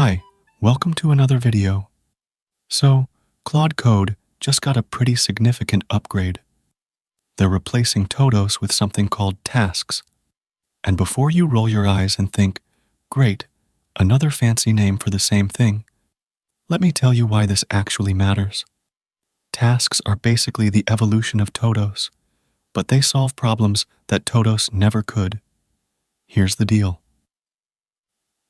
Hi, welcome to another video. So, Claude Code just got a pretty significant upgrade. They're replacing Todos with something called tasks. And before you roll your eyes and think, great, another fancy name for the same thing, let me tell you why this actually matters. Tasks are basically the evolution of Todos, but they solve problems that Todos never could. Here's the deal.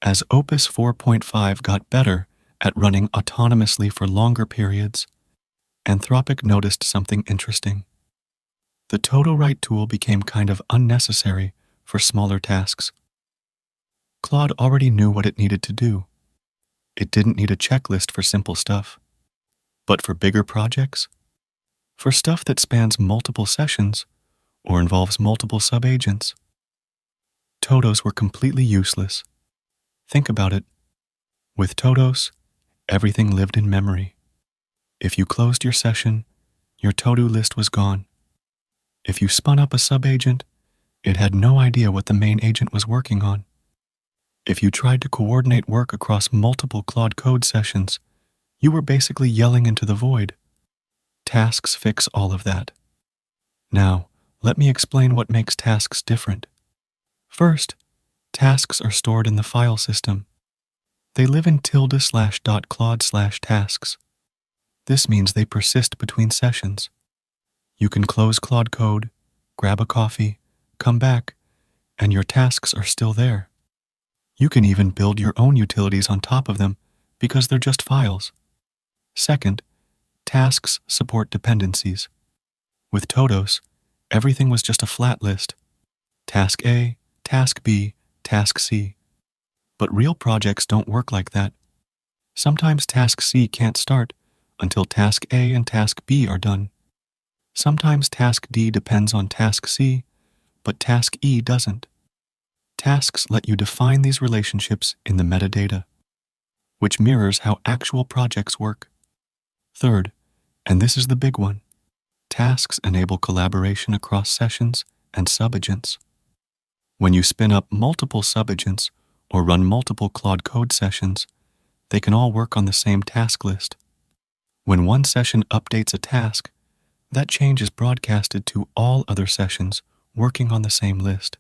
As Opus 4.5 got better at running autonomously for longer periods, Anthropic noticed something interesting. The TodoWrite tool became kind of unnecessary for smaller tasks. Claude already knew what it needed to do. It didn't need a checklist for simple stuff. But for bigger projects? For stuff that spans multiple sessions or involves multiple subagents? Todos were completely useless. Think about it. With Todos, everything lived in memory. If you closed your session, your to-do list was gone. If you spun up a subagent, it had no idea what the main agent was working on. If you tried to coordinate work across multiple Claude Code sessions, you were basically yelling into the void. Tasks fix all of that. Now, let me explain what makes tasks different. First, tasks are stored in the file system. They live in ~.claude/tasks. This means they persist between sessions. You can close Claude Code, grab a coffee, come back, and your tasks are still there. You can even build your own utilities on top of them because they're just files. Second, tasks support dependencies. With Todos, everything was just a flat list. Task A, Task B, Task C. But real projects don't work like that. Sometimes Task C can't start until Task A and Task B are done. Sometimes Task D depends on Task C, but Task E doesn't. Tasks let you define these relationships in the metadata, which mirrors how actual projects work. Third, and this is the big one, tasks enable collaboration across sessions and subagents. When you spin up multiple subagents or run multiple Claude Code sessions, they can all work on the same task list. When one session updates a task, that change is broadcasted to all other sessions working on the same list.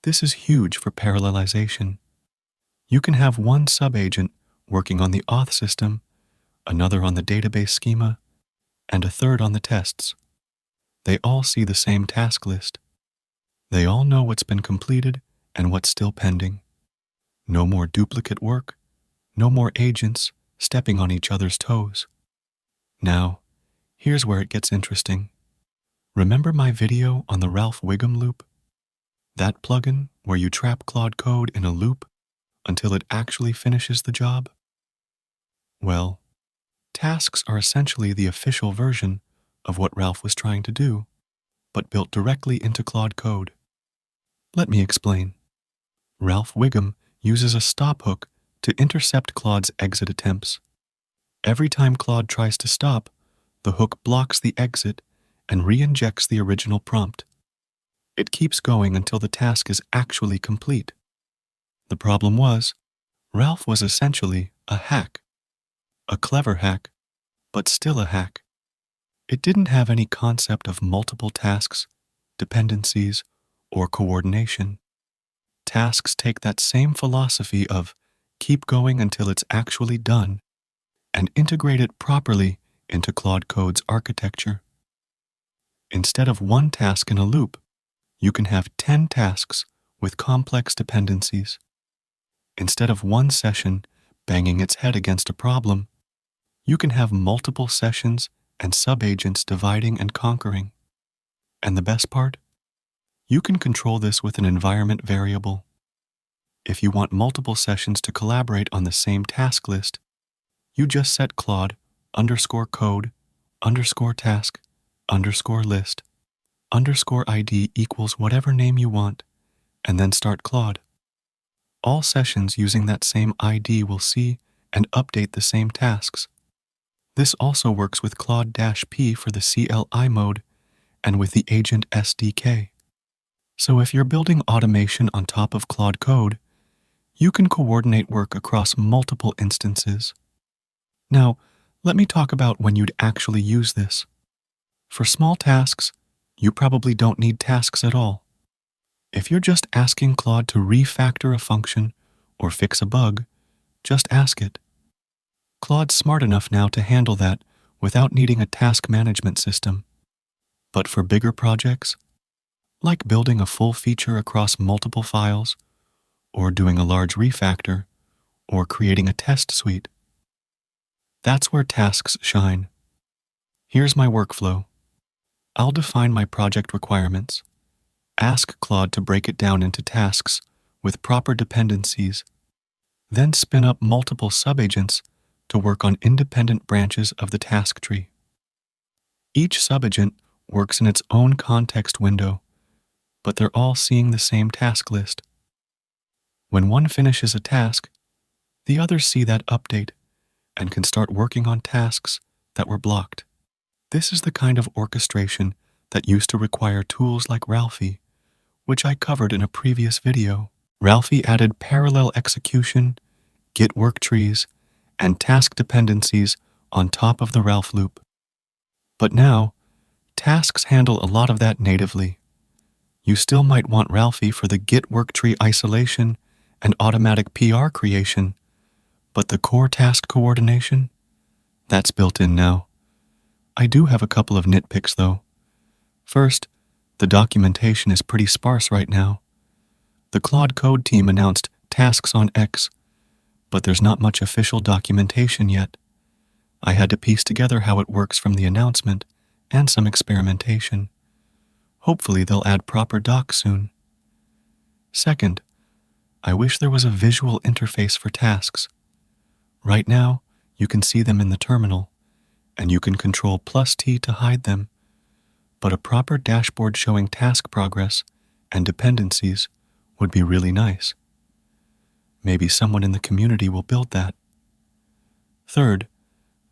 This is huge for parallelization. You can have one subagent working on the auth system, another on the database schema, and a third on the tests. They all see the same task list. They all know what's been completed and what's still pending. No more duplicate work, no more agents stepping on each other's toes. Now, here's where it gets interesting. Remember my video on the Ralph Wiggum loop? That plugin where you trap Claude Code in a loop until it actually finishes the job? Well, tasks are essentially the official version of what Ralph was trying to do, but built directly into Claude Code. Let me explain. Ralph Wiggum uses a stop hook to intercept Claude's exit attempts. Every time Claude tries to stop, the hook blocks the exit and re-injects the original prompt. It keeps going until the task is actually complete. The problem was, Ralph was essentially a hack. A clever hack, but still a hack. It didn't have any concept of multiple tasks, dependencies, or coordination. Tasks take that same philosophy of keep going until it's actually done and integrate it properly into Claude Code's architecture. Instead of one task in a loop, you can have 10 tasks with complex dependencies. Instead of one session banging its head against a problem, you can have multiple sessions and subagents dividing and conquering. And the best part? You can control this with an environment variable. If you want multiple sessions to collaborate on the same task list, you just set Claude _code_task_list_ID equals whatever name you want, and then start Claude. All sessions using that same ID will see and update the same tasks. This also works with Claude-P for the CLI mode and with the Agent SDK. So if you're building automation on top of Claude Code, You can coordinate work across multiple instances. Now, let me talk about when you'd actually use this. For small tasks, you probably don't need tasks at all. If you're just asking Claude to refactor a function or fix a bug, just ask it. Claude's smart enough now to handle that without needing a task management system. But for bigger projects, like building a full feature across multiple files, or doing a large refactor, or creating a test suite, that's where tasks shine. Here's my workflow. I'll define my project requirements, ask Claude to break it down into tasks with proper dependencies, then spin up multiple subagents to work on independent branches of the task tree. Each subagent works in its own context window, but they're all seeing the same task list. When one finishes a task, the others see that update and can start working on tasks that were blocked. This is the kind of orchestration that used to require tools like Ralphie, which I covered in a previous video. Ralphie added parallel execution, Git work trees, and task dependencies on top of the Ralph loop. But now, tasks handle a lot of that natively. You still might want Ralphie for the Git work tree isolation and automatic PR creation, but the core task coordination, that's built in now. I do have a couple of nitpicks though. First, the documentation is pretty sparse right now. The Claude Code team announced tasks on X, but there's not much official documentation yet. I had to piece together how it works from the announcement and some experimentation. Hopefully they'll add proper docs soon. Second, I wish there was a visual interface for tasks. Right now, you can see them in the terminal, and you can control +T to hide them, but a proper dashboard showing task progress and dependencies would be really nice. Maybe someone in the community will build that. Third,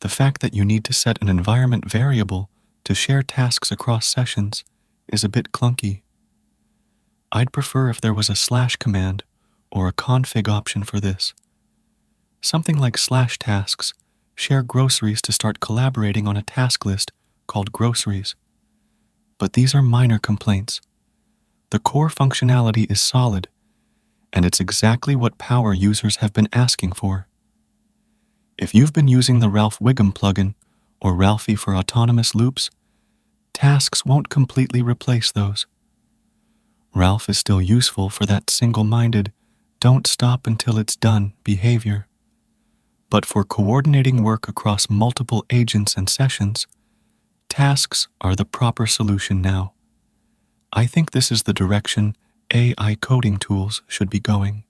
the fact that you need to set an environment variable to share tasks across sessions is a bit clunky. I'd prefer if there was a / command or a config option for this. Something like /tasks share groceries to start collaborating on a task list called groceries. But these are minor complaints. The core functionality is solid, and it's exactly what power users have been asking for. If you've been using the Ralph Wiggum plugin or Ralphie for autonomous loops, tasks won't completely replace those. Ralph is still useful for that single-minded, don't stop until it's done behavior. But for coordinating work across multiple agents and sessions, tasks are the proper solution now. I think this is the direction AI coding tools should be going.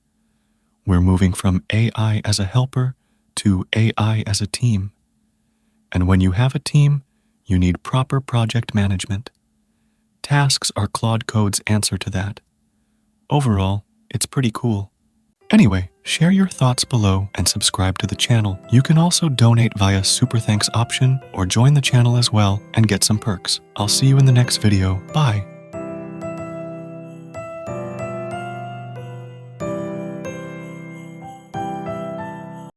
We're moving from AI as a helper to AI as a team. And when you have a team, you need proper project management. Tasks are Claude Code's answer to that. Overall, it's pretty cool. Anyway, share your thoughts below and subscribe to the channel. You can also donate via Super Thanks option or join the channel as well and get some perks. I'll see you in the next video. Bye.